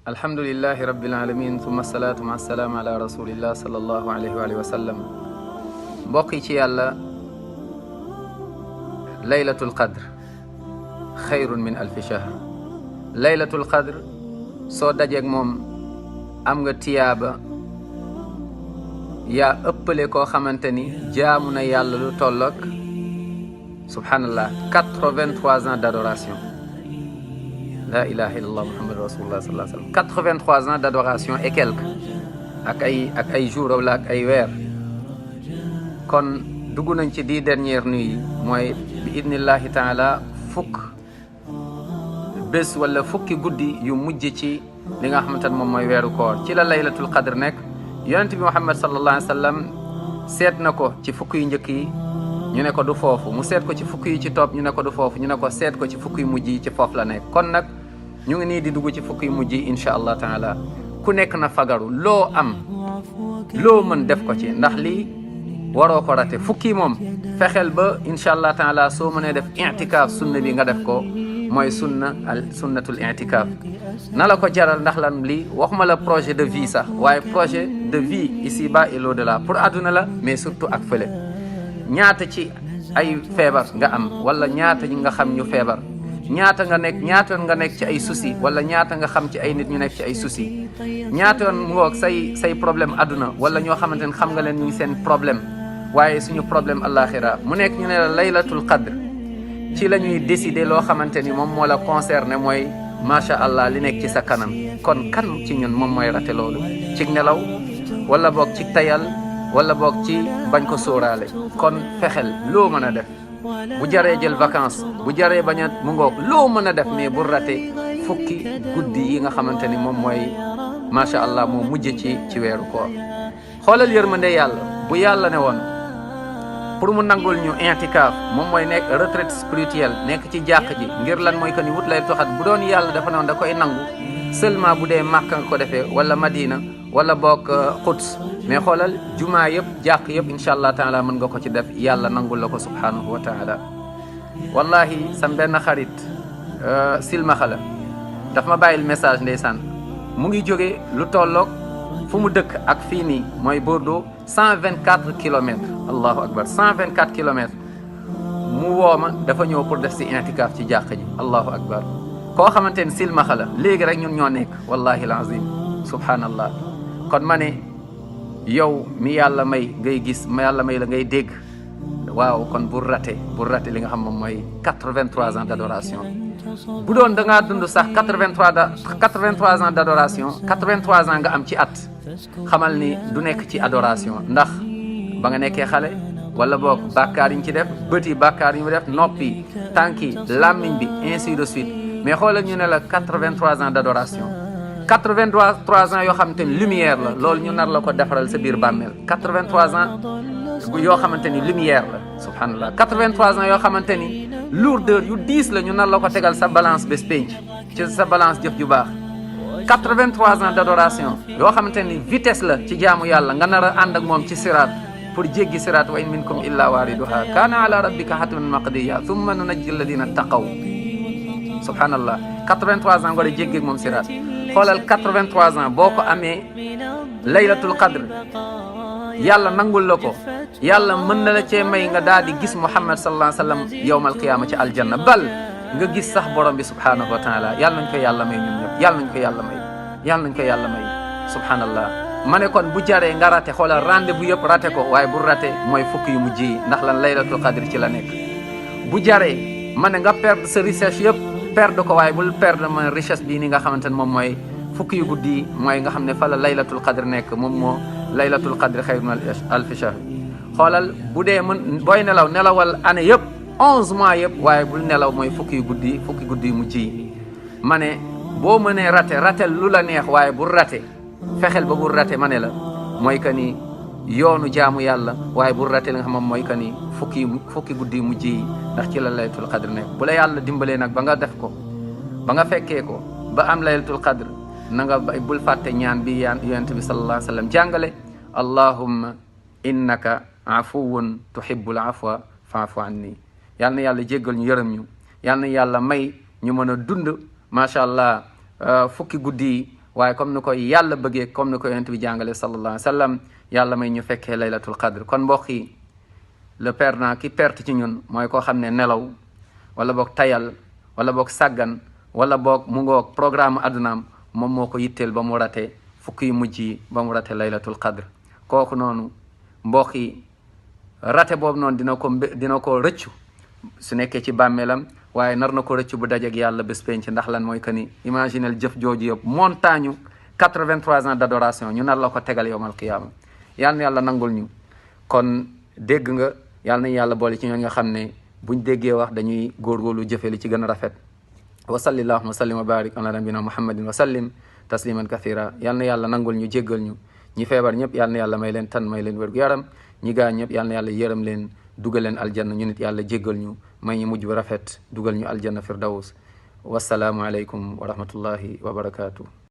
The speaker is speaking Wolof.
alhamdulillahi rabbil alamin thumma salaatu ma salaam ala rasulillah sallallahu alayhi wa alihi wa sallam. mbokk yi ci yàlla, laylatul qadr xayrun min alfi shahr. laylatul qadr soo dajeeg moom am nga tiyaaba yaa ëppale koo xamante ni jaamu na yàlla lu tolloog subhanallah 83 ans d'adoration. la ilaha illallah muhammad rasulullah sallallahu alayhi wa sallam. 83 ans d'adoration et quelques ak ay jours wala ak ay weer. kon dugg nañ ci 10 dernières nuits yi mooy bi idnillahi taala fukk bés wala fukki guddi yu mujj ci li nga xamante ne moom mooy weeru koor ci la laylatul qadr nekk. yonent bi muhammad sallallahu alayhi wa sallam seet na ko ci fukk yu njëkk yi ñu ne ko du foofu, mu seet ko ci fukk yi ci topp ñu ne ko du foofu, ñu ne ko seet ko ci fukk yu mujj yi ci foofu la nekk. kon nag ñu ngi nii di dugg ci fukk yu mujj yi incha allah taala. ku nekk na fagaru loo am loo mën def ko ci, ndax lii waroo ko rate. fukki moom fexeel ba incha allah taala soo mënee def i'tikaaf sunna bi nga def ko, mooy sunnatul i'tikaaf. na la ko jaral, ndax lan lii waxuma la projet de vie sax, waaye projet de vie ici-bas et l'au-delà. pour àdduna la, mais surtout ak fële. ñaata ci ay feebar nga am, wala ñaata ñi nga xam ñu feebar, ñaata nga nekk ci ay souci, wala ñaata nga xam ci ay nit ñu nekk ci ay souci, ñaata yoon mu ngoog say problème àdduna, wala ñoo xamante ne xam nga leen ñu ngi seen problème, waaye suñu problème àllaaxira mu nekk ñu ne la laylatul qadr ci la ñuy décider loo xamante ni moom moo la concerné, mooy macha allah li nekk ci sa kanam. kon kan ci ñun moom mooy rate loolu ci nelaw, wala boog ci tayal, wala boog ci bañ ko sóoraale. kon fexel loo mën a def, bu jaree jël vacances, bu jaree bañ a mu ngoog loo mën a def, mais bu rate fukki guddi yi nga xamante ni moom mooy macha allah moo mujj ci weeru koor. xoolal yërmande yàlla, bu yàlla ne woon pour mu nangul ñu i'tikaaf, moom mooy nekk retraite spirituelle, nekk ci jàq ji, ngir lan mooy que ni wut lay toxat. bu doon yàlla dafa ne woon da koy nangu seulement bu dee Màkka nga ko defee, wala Madina, wala boog Quds. mais xoolal jumaa yëpp, jàq yëpp incha allah taala mën nga ko ci def, yàlla nangul la ko subhanahu wa taala. wallahi sam benn xarit silmaxa la, daf ma bàyyil message ndeysaan. mu ngi jóge lu tolloog fu mu dëkk ak fii nii mooy Bordeaux 124 kilomètres. allahu akbar, 124 kilomètres. mu wooma dafa ñëw pour def si i'tikaaf ci jàq ji. allahu akbar, koo xamante ne silmaxa la, léegi rek ñun ñoo nekk wallahi alazim subhanallah. kon ma ne yow mi yàlla may ngay gis, yàlla may la ngay dégg, waaw kon bu rate li nga xam moom mooy 83 ans d'adoration. bu doon da ngaa dund sax 83 ans d'adoration, 83 ans nga am ci at, xamal ni du nekk ci adoration, ndax ba nga nekkee xale, wala boog bàkkaar yi ñu ci def, bët yi bàkkaar yi mu def, noppi, tànk yi, làmmiñ bi, ainsi de suite. mais xoolal ñu ne la 83 ans d'adoration, 83 ans yoo xamante ni lumière la, loolu ñu nar la ko defaral sa biir bàmmeel. 83 ans yoo xamante ni lumière la, subhanallah. 83 ans yoo xamante ni lourdeur yu diis la, ñu nar la ko tegal sa balance bés penc, ci sa balance jëf ju baax. 83 ans d'adoration yoo xamante ni vitesse la ci jaamu yàlla, nga nar a ànd ak moom ci siraat pour jéggi siraat. wa in minkum illa waariduha kaana ala rabbika hatman maqdiya thumma nunajji alladina taqaw. subhanallah, 83 ans nga war a jéggi ak moom siraat. xoolal 83 ans boo ko amee laylatul qadr, yàlla nangul la ko, yàlla mën na la cee may nga daal di gis muhammad sallallahu alayhi wa sallam yawmal qiyaama ci aljanna, bal nga gis sax borom bi subhanahu wa taala. yàlla nañ ko yàlla may ñun ñëpp, yàlla nañ ko yàlla may subhanallah. ma ne kon bu jaree nga rate, xoolal rendez-vous yëpp rate ko, waaye bu rate mooy fukk yu mujj yi, ndax lan laylatul qadr ci la nekk. bu jaree ma ne nga perdre sa recherche yëpp, perdre ko, waaye bul perdre ma richesse bii ni nga xamante ne moom mooy fukki yu guddi yi, mooy nga xam ne fa la laylatul qadr nekk. moom moo laylatul qadr xayrun min alfi shahr. xoolal bu dee mën booy nelawal année yëpp, 11 mois yëpp, waaye bul nelaw mooy fukki guddi yu mujj yi. ma ne boo mënee ratel lu la neex, waaye bul rate, fexeel ba bul rate. ma ne la mooy que ni yoonu jaamu yàlla, waaye bul rate li nga xam moom mooy que ni fukki guddi yu mujj yi, ndax ci la laylatul qadr nekk. bu la yàlla dimbalee nag ba nga def ko, ba nga fekkee ko, ba am laylatul qadr, na nga bul fàtte ñaan bi yonent bi sallallahu alayhi wa sallam jàngale: allahumma innaka afuwun tuhibbul afwa fa'fu anni. yal na yàlla jéggal ñu, yërëm ñu, yal na yàlla may ñu mën a dund macha allah fukki guddi yi, waaye comme ni ko yàlla bëggee comme ni ko yonent bi jàngale sallallahu alayhi wa sallam yàlla may ñu fekkee laylatul qadr kon mbokk yi le perdant ki perte ci ñun mooy koo xam ne nelaw wala boog tayal wala boog sàggan wala boog mu ngoog programme addunaam moom moo ko yitteel ba mu rate fukki yu mujj yi ba mu rate laylatul qadr kooku noonu mbokk yi rate boobu noonu dina ko rëccu su nekkee ci bàmmeelam waaye nar na ko rëccu bu dajeeg yàlla bés penc ndax lan mooy que ni imaginel jëf jooju yëpp montagne 83 ans d'adoration ñu nar la ko tegal yowmal qiyaama yal na yàlla nangul ñu kon dégg nga yal na yàlla boole ci ñoo nga xam ne buñ déggee wax dañuy góorgóorlu jëfe li ci gën a rafet wa salli allahuma sallim wa barik ala nabina muhammadin wa sallim tasliman kathira yal na yàlla nangul ñu jéggal ñu ñi feebar ñëpp yal na yàlla may leen tan may leen wérgu yaram ñi gaañ ñëpp yal na yàlla yërëm leen dugal leen aljanna ñu nit yàlla jéggal ñu may ñu mujj bu rafet dugal ñu aljanna firdaws wasalaamu aleykum wa rahmatullahi wa barakatuh